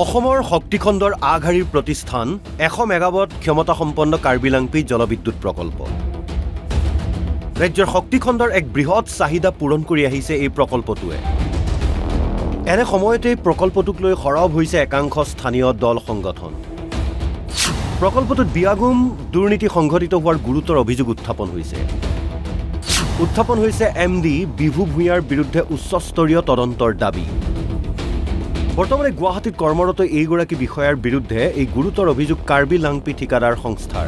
অসমৰ শক্তিখণ্ডৰ আগশাৰীৰ প্ৰতিষ্ঠান 100 মেগাৱাট ক্ষমতাসম্পন্ন কাৰ্বি লাংপি জলবিদ্যুৎ প্ৰকল্প। ৰাজ্যৰ শক্তিখণ্ডৰ এক বৃহৎ চাহিদা পূৰণ কৰি আহিছে এই প্ৰকল্পটোৱে। এনে সময়তে প্ৰকল্পটোক লৈ সৰব হৈছে একাংশ স্থানীয় দল সংগঠন। প্ৰকল্পটোত বিয়াগুম দুৰ্নীতি সংঘটিত হোৱাৰ গুৰুতৰ অভিযোগ উত্থাপন হৈছে এমডি বিভু ভূঞাৰ বিৰুদ্ধে উচ্চস্তৰীয় তদন্তৰ দাবী। বৰ্তমানে গুৱাহাটীত কৰ্মৰত এইগৰাকী বিষয়াৰ বিৰুদ্ধে এই গুৰুতৰ অভিযোগ কাৰ্বি লাংপি ঠিকাদাৰ সংস্থাৰ।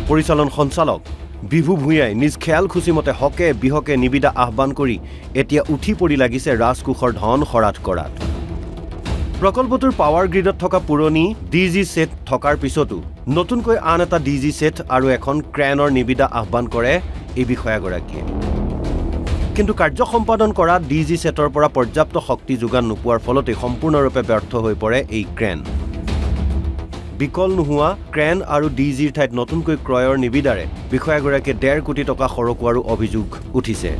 পৰিচালন সঞ্চালক বিভু ভূঞাই নিজ খেয়াল খুচিমতে হকে বিহকে নিবিদা আহ্বান কৰি এতিয়া উঠি পৰি লাগিছে ৰাজকোষৰ ধন সৰাত কৰাত। প্ৰকল্পটোৰ পাৱাৰ গ্ৰিডত থকা পুৰণি ডিজি সেট থকাৰ পিছতো নতুনকৈ আন এটা ডিজি সেট আৰু এখন ক্ৰেনৰ নিবিদা আহ্বান কৰে এই বিষয়াগৰাকীয়ে। কিন্তু কাৰ্য সম্পাদন কৰা ডিজি সেটৰ পৰা পৰ্যাপ্ত শক্তি যোগান নোপোৱাৰ ফলতে সম্পূৰ্ণৰূপে ব্যৰ্থ হৈ পৰে এই ক্ৰেন। বিকল নোহোৱা ক্ৰেন আৰু ডিজিৰ ঠাইত নতুনকৈ ক্ৰয়ৰ নিবিদাৰে বিষয়াগৰাকীয়ে 1.5 কোটি টকা সৰকোৱাৰো অভিযোগ উঠিছে।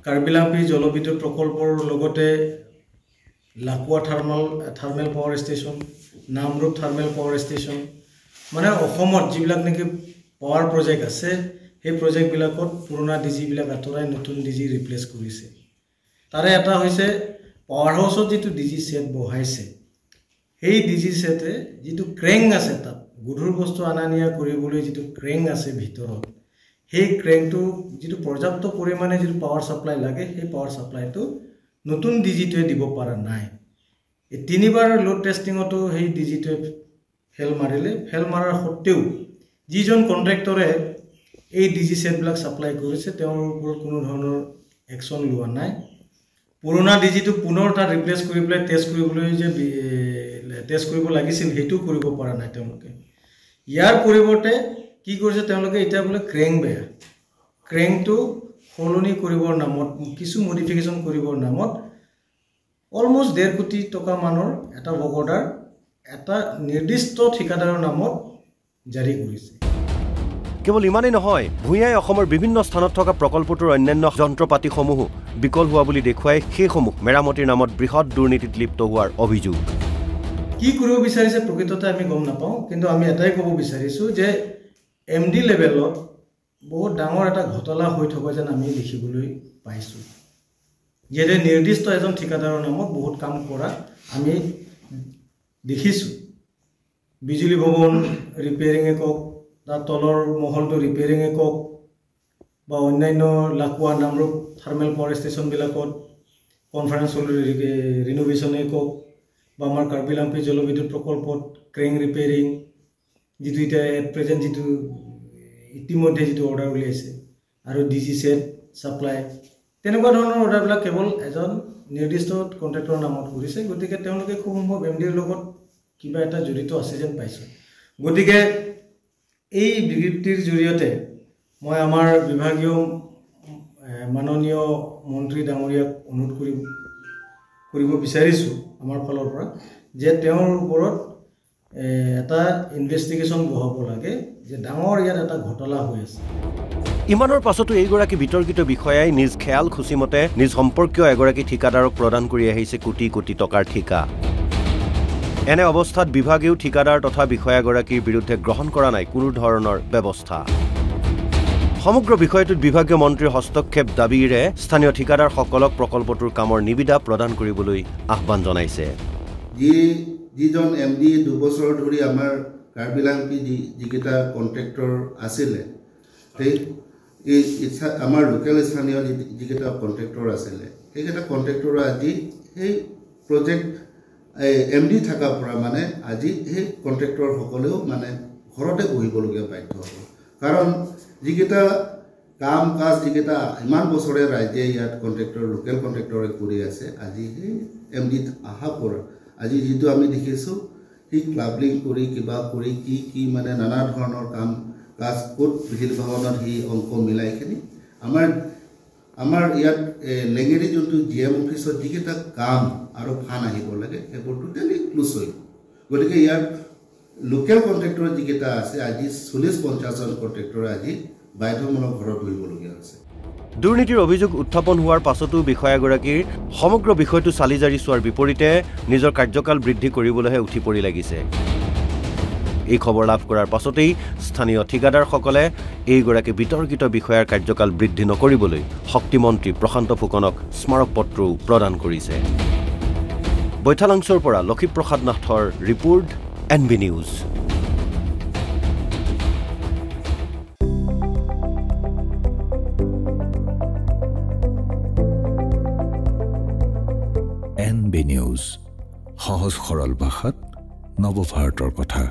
কাৰ্বি লাংপি জলবিদ্যুৎ প্ৰকল্পৰ লগতে Lakwa thermal power station, Namrup thermal power station, মানে অসমত যিবিলাক নেকি পাৱাৰ প্ৰজেক্ট আছে সেই প্ৰজেক্টবিলাকত পুৰণা ডিজিবিলাক আঁতৰাই নতুন ডিজি ৰিপ্লেচ কৰিছে। তাৰে এটা হৈছে পাৱাৰ হাউচত যিটো ডিজি সেট বহাইছে সেই ডিজি সেটে যিটো ক্ৰেং আছে, তাত গধুৰ বস্তু অনা নিয়া কৰিবলৈ যিটো ক্ৰেং আছে ভিতৰত, সেই ক্ৰেংটো যিটো পৰ্যাপ্ত পৰিমাণে যিটো পাৱাৰ ছাপ্লাই লাগে সেই পাৱাৰ ছাপ্লাইটো নতুন ডিজিটোৱে দিব পৰা নাই। এই 3বাৰ লোড টেষ্টিঙতো সেই ডিজিটোৱে ফেল মাৰিলে। ফেল মাৰাৰ সত্ত্বেও যিজন কণ্ট্ৰেক্টৰে এই ডিজি সেটবিলাক ছাপ্লাই কৰিছে তেওঁৰ ওপৰত কোনো ধৰণৰ একশ্যন লোৱা নাই। পুৰণা ডিজিটো পুনৰ তাত ৰিপ্লেচ কৰি পেলাই টেষ্ট কৰিব লাগিছিল সেইটো কৰিব পৰা নাই তেওঁলোকে। ইয়াৰ পৰিৱৰ্তে কি কৰিছে তেওঁলোকে, এতিয়া বোলে ক্ৰেং বেয়া, ক্ৰেংটো সলনি কৰিবৰ নামত, কিছু মডিফিকেশ্যন কৰিবৰ নামত অলমষ্ট 1.5 কোটি টকা মানৰ এটা বগদাৰ এটা নিৰ্দিষ্ট ঠিকাদাৰৰ নামত জাৰি কৰিছে। কেৱল ইমানেই নহয়, ভূঞাই অসমৰ বিভিন্ন স্থানত থকা প্ৰকল্পটোৰ অন্যান্য যন্ত্ৰপাতিসমূহো বিকল হোৱা বুলি দেখুৱাই সেইসমূহ মেৰামতিৰ নামত বৃহৎ দুৰ্নীতিত লিপ্ত হোৱাৰ অভিযোগ। কি কৰিব বিচাৰিছে প্ৰকৃততে আমি গম নাপাওঁ, কিন্তু আমি এটাই ক'ব বিচাৰিছোঁ যে এমডি লেভেলত বহুত ডাঙৰ এটা ঘটলা হৈ থকা যেন আমি দেখিবলৈ পাইছোঁ। যিহেতু নিৰ্দিষ্ট এজন ঠিকাদাৰৰ নামত বহুত কাম কৰা আমি দেখিছোঁ। বিজুলী ভৱন ৰিপেয়াৰিঙে কওক, তাৰ তলৰ মহলটো ৰিপেয়াৰিঙে কওক, বা অন্যান্য লাকুৱা নামৰূপ থাৰ্মেল পাৱাৰ ষ্টেচনবিলাকত কনফাৰেন্স হল ৰিনোভেশ্যনে কওক, বা আমাৰ কাৰ্বি লাংপি জলবিদ্যুৎ প্ৰকল্পত ক্ৰেং ৰিপেয়াৰিং, যিটো এতিয়া এট প্ৰেজেণ্ট যিটো ইতিমধ্যে যিটো অৰ্ডাৰ উলিয়াইছে, আৰু ডিজি সেট ছাপ্লাই, তেনেকুৱা ধৰণৰ অৰ্ডাৰবিলাক কেৱল এজন নিৰ্দিষ্ট কণ্ট্ৰেক্টৰৰ নামত কৰিছে। গতিকে তেওঁলোকে খুব সম্ভৱ এমডিৰ লগত কিবা এটা জড়িত আছে যেন পাইছোঁ। গতিকে এই বিজ্ঞপ্তিৰ জৰিয়তে মই আমাৰ বিভাগীয় মাননীয় মন্ত্ৰী ডাঙৰীয়াক অনুৰোধ কৰিব বিচাৰিছোঁ আমাৰ ফালৰ পৰা যে তেওঁৰ ওপৰত এটা ইনভেষ্টিগেশ্যন বহাব লাগে যে ডাঙৰ ইয়াত এটা ঘটলা হৈ আছে। ইমানৰ পাছতো এইগৰাকী বিতৰ্কিত বিষয়াই নিজ খেয়াল খুচিমতে নিজ সম্পৰ্কীয় এগৰাকী ঠিকাদাৰক প্ৰদান কৰি আহিছে কোটি কোটি টকাৰ ঠিকা। এনে অৱস্থাত বিভাগেও ঠিকাদাৰ তথা বিষয়াগৰাকীৰ বিৰুদ্ধে গ্ৰহণ কৰা নাই কোনো ধৰণৰ ব্যৱস্থা। সমগ্ৰ বিষয়টোত বিভাগীয় মন্ত্ৰীৰ হস্তক্ষেপ দাবীৰে স্থানীয় ঠিকাদাৰসকলক প্ৰকল্পটোৰ কামৰ নিবিদা প্ৰদান কৰিবলৈ আহ্বান জনাইছে। যিজন এমডি 2 বছৰ ধৰি আমাৰ কাৰ্বি লাংপি যিকেইটা কণ্ট্ৰেক্টৰ আছিলে, সেই আমাৰ লোকেল স্থানীয় যিকেইটা কণ্ট্ৰেক্টৰ আছিলে সেইকেইটা কণ্ট্ৰেক্টৰ আজি সেই প্ৰজেক্ট এমডি থকাৰ পৰা মানে আজি সেই কণ্ট্ৰেক্টৰসকলেও মানে ঘৰতে বহিবলগীয়া বাধ্য হ'ব। কাৰণ যিকেইটা কাম কাজ যিকেইটা ইমান বছৰে ৰাইজে ইয়াত লোকেল কণ্ট্ৰেক্টৰে কৰি আছে, আজি সেই এমডিত অহাৰ পৰা আজি যিটো আমি দেখিছোঁ সি ক্লাবলিং কৰি কিবা কৰি কি মানে নানা ধৰণৰ কাম কাজ ক'ত বিহিল ভৱনত সি অংক মিলাইখিনি আমাৰ ইয়াত লেঙেৰী যোনটো GM অফিচত যিকেইটা কাম আৰু ফান আহিব লাগে সেইবোৰ টোটেলি ক্লোজ হৈ গ'ল। গতিকে ইয়াত লোকেল কণ্ট্ৰেক্টৰ যিকেইটা আছে আজি 40-50জন কণ্ট্ৰেক্টৰে আজি বাধ্যতামূলক ঘৰত বহিবলগীয়া হৈছে। দুৰ্নীতিৰ অভিযোগ উত্থাপন হোৱাৰ পাছতো বিষয়াগৰাকীৰ সমগ্ৰ বিষয়টো চালি জাৰি চোৱাৰ বিপৰীতে নিজৰ কাৰ্যকাল বৃদ্ধি কৰিবলৈহে উঠি পৰি লাগিছে। এই খবৰ লাভ কৰাৰ পাছতেই স্থানীয় ঠিকাদাৰসকলে এইগৰাকী বিতৰ্কিত বিষয়াৰ কাৰ্যকাল বৃদ্ধি নকৰিবলৈ শক্তিমন্ত্ৰী প্ৰশান্ত ফুকনক স্মাৰক পত্ৰও প্ৰদান কৰিছে। বৈঠালাংছৰ পৰা লক্ষীপ্ৰসাদ নাথৰ report NB news. NB news, সহজ সৰল ভাষাত নৱভাৰতৰ কথা।